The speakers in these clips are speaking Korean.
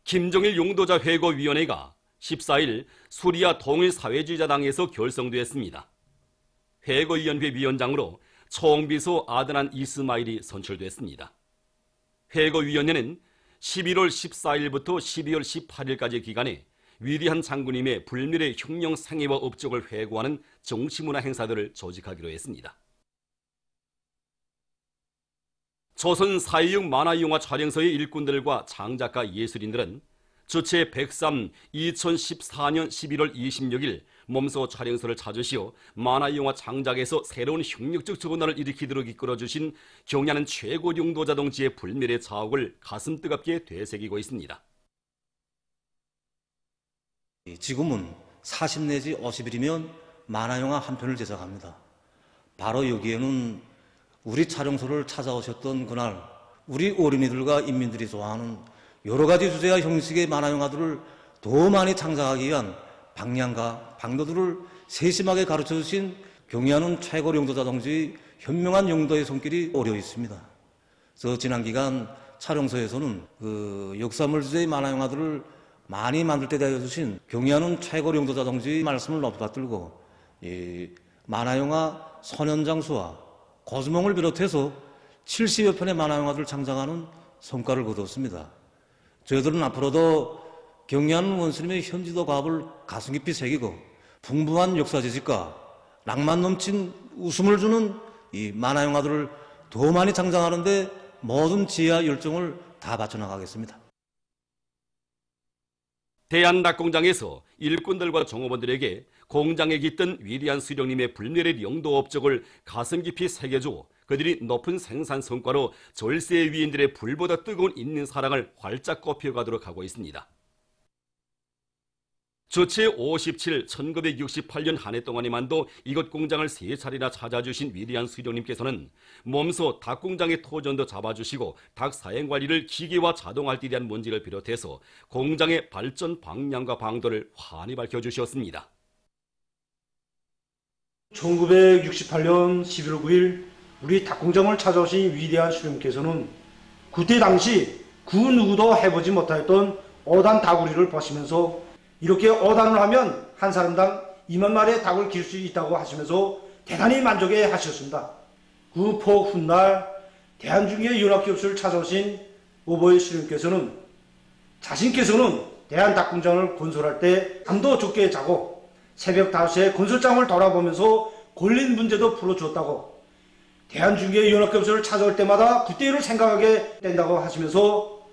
김정일 용도자 회고위원회가 14일 수리아 통일사회주의자당에서 결성되었습니다. 회고위원회 위원장으로 총비서 아드난 이스마일이 선출됐습니다. 회고위원회는 11월 14일부터 12월 18일까지 기간에 위대한 장군님의 불멸의 혁명 생애와 업적을 회고하는 정치문화 행사들을 조직하기로 했습니다. 조선 사회용 만화영화 촬영소의 일꾼들과 창작가 예술인들은 주최 103 2014년 11월 26일 몸소 촬영소를 찾으시어 만화영화 창작에서 새로운 혁명적 전환을 일으키도록 이끌어주신 경야는 최고 용도자 동지의 불멸의 자옥을 가슴 뜨겁게 되새기고 있습니다. 지금은 40 내지 50일이면 만화영화 한 편을 제작합니다. 바로 여기에는 우리 촬영소를 찾아오셨던 그날 우리 어린이들과 인민들이 좋아하는 여러 가지 주제와 형식의 만화영화들을 더 많이 창작하기 위한 방향과 방도들을 세심하게 가르쳐주신 경의하는 최고 용도자 동지의 현명한 용도의 손길이 어려 있습니다. 그래서 지난 기간 촬영소에서는 역사물 주제의 만화영화들을 많이 만들 때 되어주신 경의하는 최고 용도자 동지의 말씀을 높이 받들고 만화영화 소년장수와 고주몽을 비롯해서 70여 편의 만화영화들을 창작하는 성과를 거뒀습니다. 저희들은 앞으로도 경의하는 원수님의 현지도 과업을 가슴 깊이 새기고 풍부한 역사 지식과 낭만 넘친 웃음을 주는 이 만화영화들을 더 많이 창작하는 데 모든 지혜와 열정을 다 바쳐나가겠습니다. 대한닭공장에서 일꾼들과 종업원들에게 공장에 깃든 위대한 수령님의 불멸의 영도 업적을 가슴 깊이 새겨주어 그들이 높은 생산 성과로 절세 위인들의 불보다 뜨거운 인민 사랑을 활짝 꼽혀가도록 하고 있습니다. 주체 57 1968년 한 해 동안에만도 이곳 공장을 3차례나 찾아주신 위대한 수령님께서는 몸소 닭공장의 토전도 잡아주시고 닭 사행관리를 기계와 자동화할 대한 문제를 비롯해서 공장의 발전 방향과 방도를 환히 밝혀주셨습니다. 1968년 11월 9일 우리 닭공장을 찾아오신 위대한 수령님께서는 그때 당시 그 누구도 해보지 못하였던 5단 다구리를 보시면서 이렇게 5단을 하면 한 사람당 2만 마리의 닭을 기를 수 있다고 하시면서 대단히 만족해 하셨습니다. 그 폭 훗날 대한중개 연합기업소를 찾아오신 오보의 수령님께서는 자신께서는 대한닭공장을 건설할 때 잠도 적게 자고 새벽 5시에 건설장을 돌아보면서 걸린 문제도 풀어주었다고, 대한중개 연합기업소를 찾아올 때마다 그때 일을 생각하게 된다고 하시면서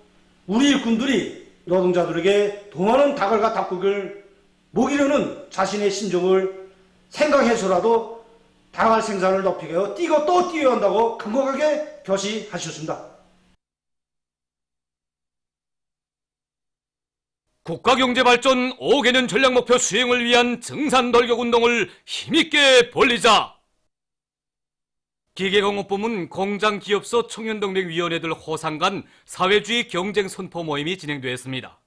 우리 일꾼들이 노동자들에게 더 많은 닭을과 닭고기를 먹이려는 자신의 심정을 생각해서라도 닭알 생산을 높이게 하여 뛰고 또 뛰어야 한다고 강력하게 표시하셨습니다. 국가경제발전 5개년 전략목표 수행을 위한 증산돌격운동을 힘있게 벌리자. 기계공업부문 공장기업소 청년동맹위원회들 호상간 사회주의 경쟁 선포 모임이 진행되었습니다.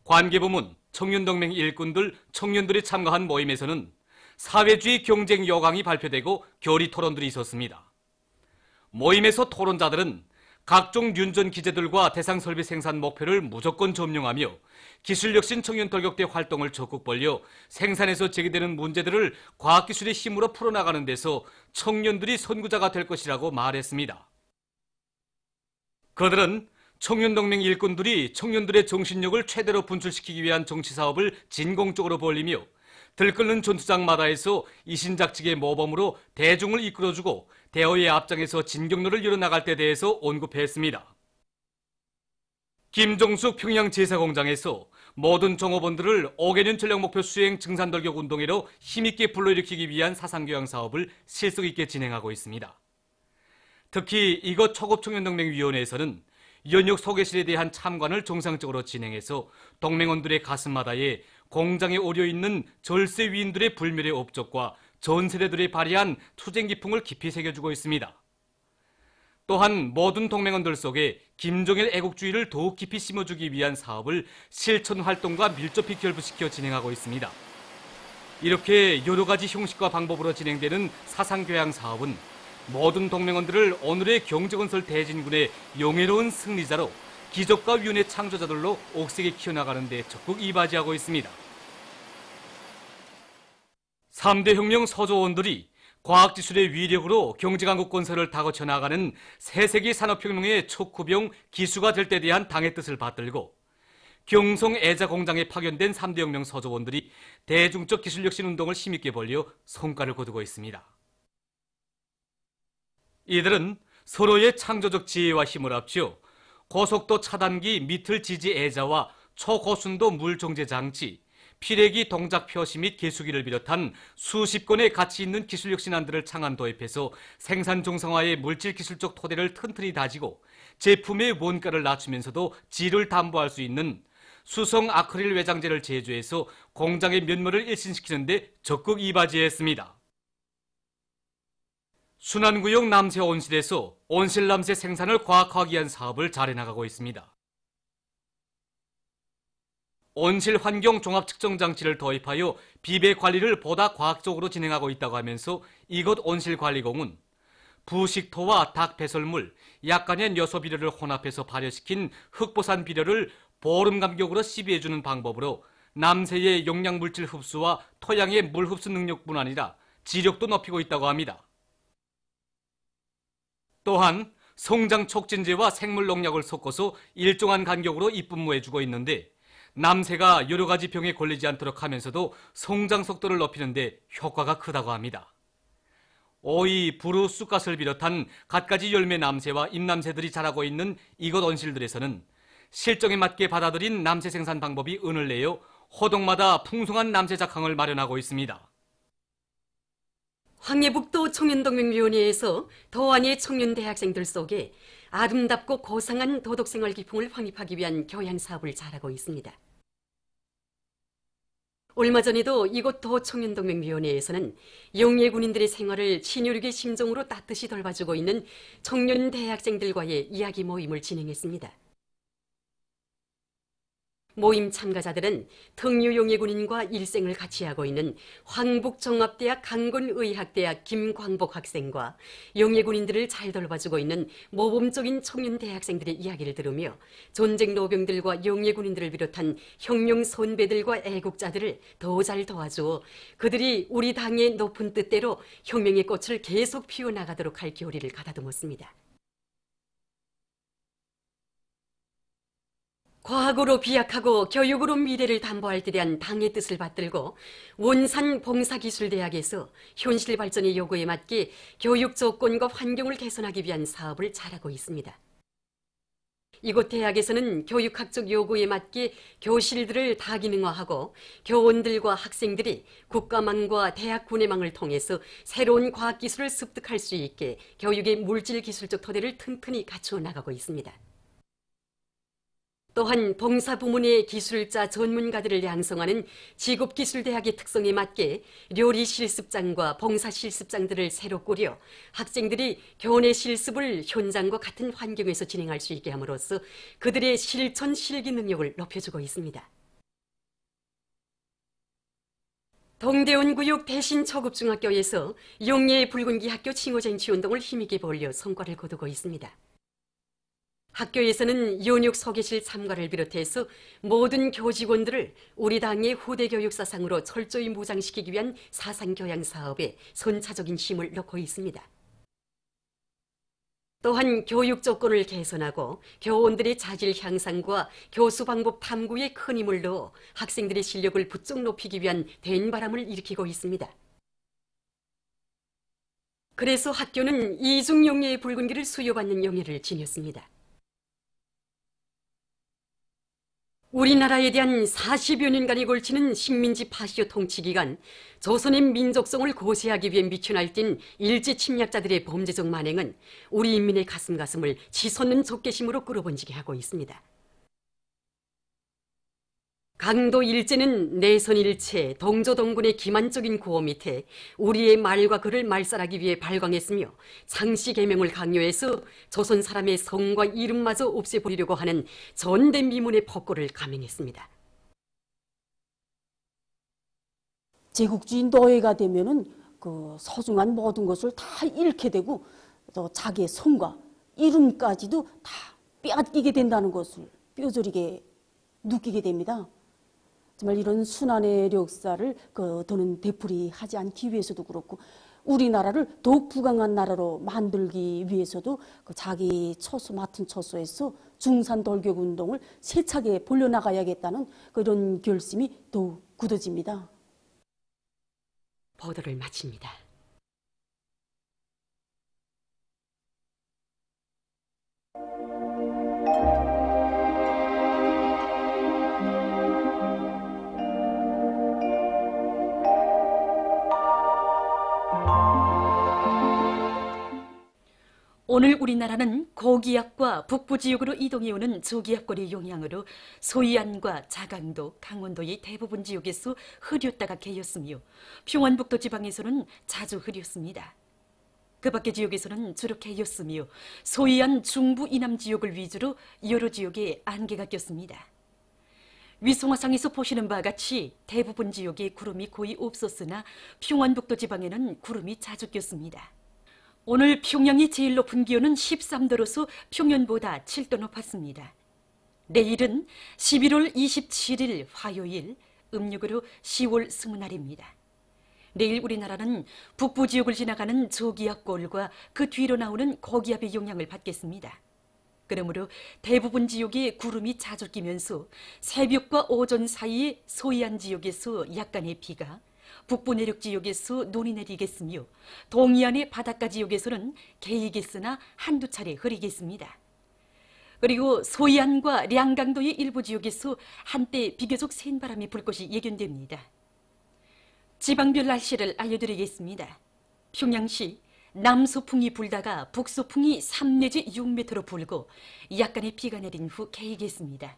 관계부문, 청년동맹 일꾼들, 청년들이 참가한 모임에서는 사회주의 경쟁 요강이 발표되고 결의 토론들이 있었습니다. 모임에서 토론자들은 각종 윤전 기재들과 대상 설비 생산 목표를 무조건 점령하며 기술혁신 청년돌격대 활동을 적극 벌려 생산에서 제기되는 문제들을 과학기술의 힘으로 풀어나가는 데서 청년들이 선구자가 될 것이라고 말했습니다. 그들은 청년동맹 일꾼들이 청년들의 정신력을 최대로 분출시키기 위한 정치사업을 진공적으로 벌리며 들끓는 전투장마다에서 이신작직의 모범으로 대중을 이끌어주고 대어의 앞장에서 진격로를 이뤄나갈 때 대해서 언급했습니다. 김종숙 평양제사공장에서 모든 종업원들을 5개년 전략목표 수행 증산돌격 운동회로 힘있게 불러일으키기 위한 사상교양 사업을 실속 있게 진행하고 있습니다. 특히 이곳 초급청년동맹위원회에서는 연역 소개실에 대한 참관을 정상적으로 진행해서 동맹원들의 가슴마다에 공장에 오려있는 절세 위인들의 불멸의 업적과 전 세대들이 발휘한 투쟁 기풍을 깊이 새겨주고 있습니다. 또한 모든 동맹원들 속에 김정일 애국주의를 더욱 깊이 심어주기 위한 사업을 실천 활동과 밀접히 결부시켜 진행하고 있습니다. 이렇게 여러 가지 형식과 방법으로 진행되는 사상교양 사업은 모든 동맹원들을 오늘의 경제건설 대진군의 영예로운 승리자로 기적과 위원의 창조자들로 옥색에 키워나가는 데 적극 이바지하고 있습니다. 3대 혁명 서조원들이 과학기술의 위력으로 경제강국 건설을 다그쳐 나가는 새세기 산업혁명의 촉구병 기수가 될 때 대한 당의 뜻을 받들고 경성 애자공장에 파견된 3대 혁명 서조원들이 대중적 기술혁신 운동을 힘있게 벌려 성과를 거두고 있습니다. 이들은 서로의 창조적 지혜와 힘을 합쳐 고속도 차단기 미틀 지지 애자와 초고순도 물 정제 장치, 피래기 동작 표시 및 개수기를 비롯한 수십 건의 가치 있는 기술 혁신안들을 창안 도입해서 생산 정상화의 물질 기술적 토대를 튼튼히 다지고 제품의 원가를 낮추면서도 질을 담보할 수 있는 수성 아크릴 외장재를 제조해서 공장의 면모를 일신시키는 데 적극 이바지했습니다. 순환구역 남새 온실에서 온실 남새 생산을 과학화하기 위한 사업을 잘 해나가고 있습니다. 온실 환경 종합 측정 장치를 도입하여 비배 관리를 보다 과학적으로 진행하고 있다고 하면서 이곳 온실관리공은 부식토와 닭 배설물, 약간의 녀소 비료를 혼합해서 발효시킨 흑보산 비료를 보름 간격으로 시비해주는 방법으로 남새의 용량 물질 흡수와 토양의 물 흡수 능력뿐 아니라 지력도 높이고 있다고 합니다. 또한 성장 촉진제와 생물 농약을 섞어서 일정한 간격으로 입분무해주고 있는데 남새가 여러 가지 병에 걸리지 않도록 하면서도 성장 속도를 높이는 데 효과가 크다고 합니다. 오이, 부루, 쑥갓을 비롯한 갖가지 열매 남새와 잎남새들이 자라고 있는 이곳 온실들에서는 실정에 맞게 받아들인 남새 생산 방법이 은을 내어 호동마다 풍성한 남새 작황을 마련하고 있습니다. 황해북도 청년동맹위원회에서 더안의 청년 대학생들 속에 아름답고 고상한 도덕생활 기풍을 확립하기 위한 교양 사업을 잘하고 있습니다. 얼마 전에도 이곳 도청년동맹위원회에서는 영예 군인들의 생활을 친유력의 심정으로 따뜻이 돌봐주고 있는 청년 대학생들과의 이야기 모임을 진행했습니다. 모임 참가자들은 특유 영예 군인과 일생을 같이 하고 있는 황북종합대학 강건의학대학 김광복 학생과 영예 군인들을 잘 돌봐주고 있는 모범적인 청년 대학생들의 이야기를 들으며 전쟁 노병들과 영예 군인들을 비롯한 혁명 선배들과 애국자들을 더 잘 도와주어 그들이 우리 당의 높은 뜻대로 혁명의 꽃을 계속 피워나가도록 할 교리를 가다듬었습니다. 과학으로 비약하고 교육으로 미래를 담보할 때 대한 당의 뜻을 받들고 원산 봉사기술대학에서 현실 발전의 요구에 맞게 교육 조건과 환경을 개선하기 위한 사업을 잘하고 있습니다. 이곳 대학에서는 교육학적 요구에 맞게 교실들을 다기능화하고 교원들과 학생들이 국가망과 대학 군의망을 통해서 새로운 과학기술을 습득할 수 있게 교육의 물질기술적 토대를 튼튼히 갖추어 나가고 있습니다. 또한 봉사부문의 기술자 전문가들을 양성하는 직업기술대학의 특성에 맞게 요리 실습장과 봉사 실습장들을 새로 꾸려 학생들이 교내 실습을 현장과 같은 환경에서 진행할 수 있게 함으로써 그들의 실천 실기 능력을 높여주고 있습니다. 동대원구역 대신초급중학교에서 영예 붉은기 학교 칭호쟁취 운동을 힘있게 벌려 성과를 거두고 있습니다. 학교에서는 연육 소개실 참가를 비롯해서 모든 교직원들을 우리 당의 후대 교육 사상으로 철저히 무장시키기 위한 사상교양 사업에 선차적인 힘을 넣고 있습니다. 또한 교육 조건을 개선하고 교원들의 자질 향상과 교수 방법 탐구에 큰 힘을 넣어 학생들의 실력을 부쩍 높이기 위한 된바람을 일으키고 있습니다. 그래서 학교는 이중영예의 붉은기를 수여받는 영예를 지녔습니다. 우리나라에 대한 40여 년간이 걸치는 식민지 파시오 통치 기간, 조선의 민족성을 고세하기 위해 미쳐 날뛴 일제 침략자들의 범죄적 만행은 우리 인민의 가슴을 치솟는 적개심으로 끌어번지게 하고 있습니다. 강도 일제는 내선 일체, 동조동군의 기만적인 구호 밑에 우리의 말과 글을 말살하기 위해 발광했으며 상시 계명을 강요해서 조선 사람의 성과 이름마저 없애버리려고 하는 전대미문의 폭거를 감행했습니다. 제국주의 노예가 되면은 그 소중한 모든 것을 다 잃게 되고 또 자기의 성과 이름까지도 다 빼앗기게 된다는 것을 뼈저리게 느끼게 됩니다. 정말 이런 순환의 역사를 더는 되풀이하지 않기 위해서도 그렇고 우리나라를 더욱 부강한 나라로 만들기 위해서도 자기 처소 맡은 처소에서 중산돌격 운동을 세차게 벌려나가야겠다는 그런 결심이 더욱 굳어집니다. 보도를 마칩니다. 오늘 우리나라는 고기압과 북부지역으로 이동해오는 저기압골의 영향으로 소이안과 자강도, 강원도의 대부분 지역에서 흐렸다가 개였으며 평안북도 지방에서는 자주 흐렸습니다. 그 밖의 지역에서는 주로 개였으며 소이안 중부 이남 지역을 위주로 여러 지역에 안개가 꼈습니다. 위성화상에서 보시는 바와 같이 대부분 지역에 구름이 거의 없었으나 평안북도 지방에는 구름이 자주 꼈습니다. 오늘 평양의 제일 높은 기온은 13도로서 평년보다 7도 높았습니다. 내일은 11월 27일 화요일, 음력으로 10월 20날입니다. 내일 우리나라는 북부 지역을 지나가는 저기압골과 그 뒤로 나오는 고기압의 영향을 받겠습니다. 그러므로 대부분 지역에 구름이 자주 끼면서 새벽과 오전 사이에 소이안 지역에서 약간의 비가, 북부 내륙 지역에서 눈이 내리겠으며 동해안의 바닷가 지역에서는 개이겠으나 한두 차례 흐리겠습니다. 그리고 소이안과 량강도의 일부 지역에서 한때 비교적 센 바람이 불 것이 예견됩니다. 지방별 날씨를 알려드리겠습니다. 평양시 남소풍이 불다가 북소풍이 3 내지 6m로 불고 약간의 비가 내린 후 개이겠습니다.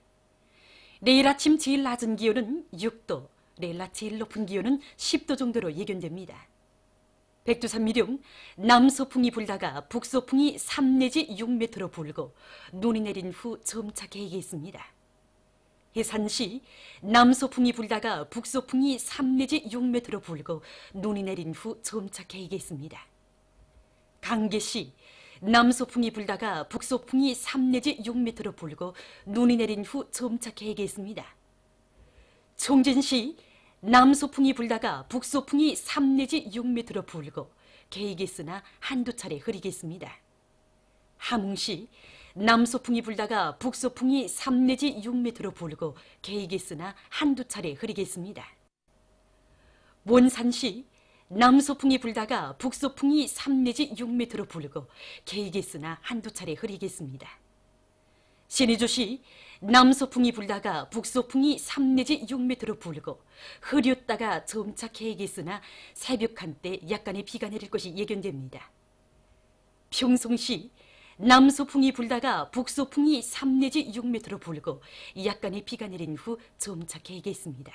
내일 아침 제일 낮은 기온은 6도, 내일 낮 제일 높은 기온은 10도 정도로 예견됩니다. 백두산미령 남소풍이 불다가 북소풍이 3 내지 6m로 불고 눈이 내린 후 점차 개이겠습니다. 해산시 남소풍이 불다가 북소풍이 3 내지 6m로 불고 눈이 내린 후 점차 개이겠습니다. 강계시 남소풍이 불다가 북소풍이 3 내지 6m로 불고 눈이 내린 후 점차 개이겠습니다. 총진시 남소풍이 불다가 북소풍이 3 내지 6m로 불고 개이겠으나 한두 차례 흐리겠습니다. 함흥시 남소풍이 불다가 북소풍이 3 내지 6m로 불고 개이겠으나 한두 차례 흐리겠습니다. 몬산시 남소풍이 불다가 북소풍이 3 내지 6m로 불고 개이겠으나 한두 차례 흐리겠습니다. 신의주시 남소풍이 불다가 북소풍이 3 내지 6m로 불고 흐렸다가 점차 개이겠으나 새벽 한때 약간의 비가 내릴 것이 예견됩니다. 평송시 남소풍이 불다가 북소풍이 3 내지 6m로 불고 약간의 비가 내린 후 점차 개이겠습니다.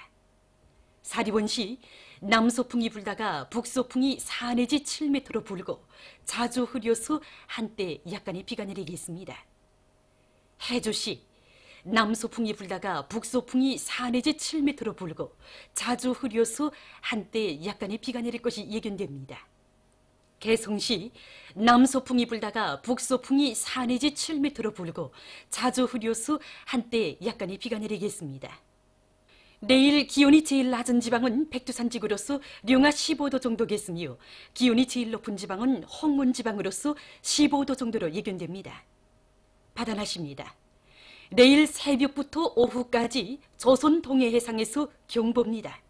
사리원시 남소풍이 불다가 북소풍이 4 내지 7m로 불고 자주 흐려서 한때 약간의 비가 내리겠습니다. 해주시 남소풍이 불다가 북소풍이 4 내지 7m로 불고 자주 흐려서 한때 약간의 비가 내릴 것이 예견됩니다. 개성시 남소풍이 불다가 북소풍이 4 내지 7m로 불고 자주 흐려서 한때 약간의 비가 내리겠습니다. 내일 기온이 제일 낮은 지방은 백두산지구로서 령아 15도 정도겠으며 기온이 제일 높은 지방은 홍문지방으로서 15도 정도로 예견됩니다. 받아나십니다. 내일 새벽부터 오후까지 조선 동해해상에서 경보입니다.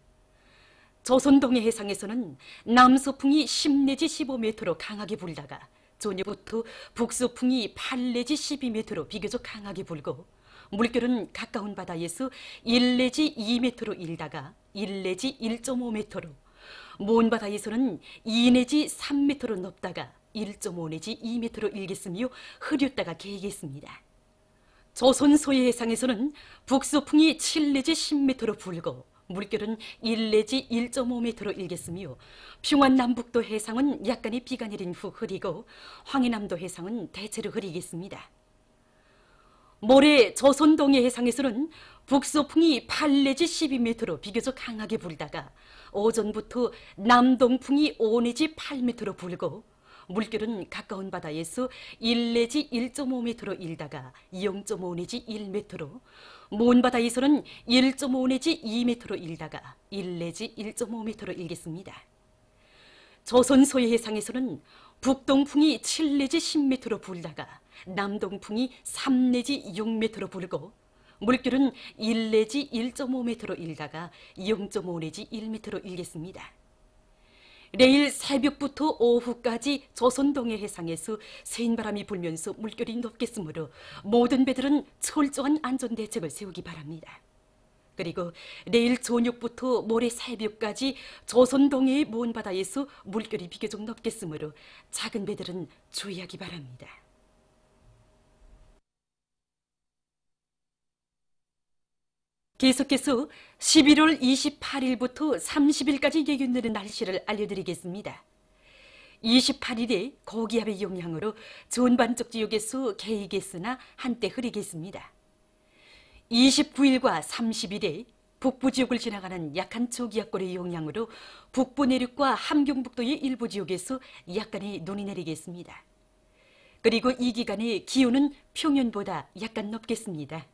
조선 동해해상에서는 남소풍이 10 내지 15m로 강하게 불다가 저녁부터 북소풍이 8 내지 12m로 비교적 강하게 불고 물결은 가까운 바다에서 1 내지 2m로 일다가 1 내지 1.5m로 먼 바다에서는 2 내지 3m로 높다가 1.5 내지 2m로 일겠으며 흐렸다가 개이겠습니다. 조선 소해해상에서는 북소풍이 7 내지 10m로 불고 물결은 1 내지 1.5m로 일겠으며 평안남북도 해상은 약간의 비가 내린 후 흐리고 황해남도 해상은 대체로 흐리겠습니다. 모레 조선 동해 해상에서는 북소풍이 8 내지 12m로 비교적 강하게 불다가 오전부터 남동풍이 5 내지 8m로 불고 물결은 가까운 바다에서 1 내지 1.5m로 일다가 0.5 내지 1m로, 먼 바다에서는 1.5 내지 2m로 일다가 1 내지 1.5m로 일겠습니다. 조선 소해 해상에서는 북동풍이 7 내지 10m로 불다가 남동풍이 3 내지 6m로 불고, 물결은 1 내지 1.5m로 일다가 0.5 내지 1m로 일겠습니다. 내일 새벽부터 오후까지 조선 동해 해상에서 센 바람이 불면서 물결이 높겠으므로 모든 배들은 철저한 안전 대책을 세우기 바랍니다. 그리고 내일 저녁부터 모레 새벽까지 조선 동해의 먼 바다에서 물결이 비교적 높겠으므로 작은 배들은 주의하기 바랍니다. 계속해서 11월 28일부터 30일까지 예견되는 날씨를 알려드리겠습니다. 28일에 고기압의 영향으로 전반적 지역에서 개이겠으나 한때 흐리겠습니다. 29일과 30일에 북부 지역을 지나가는 약한 저기압골의 영향으로 북부 내륙과 함경북도의 일부 지역에서 약간의 눈이 내리겠습니다. 그리고 이 기간에 기온은 평년보다 약간 높겠습니다.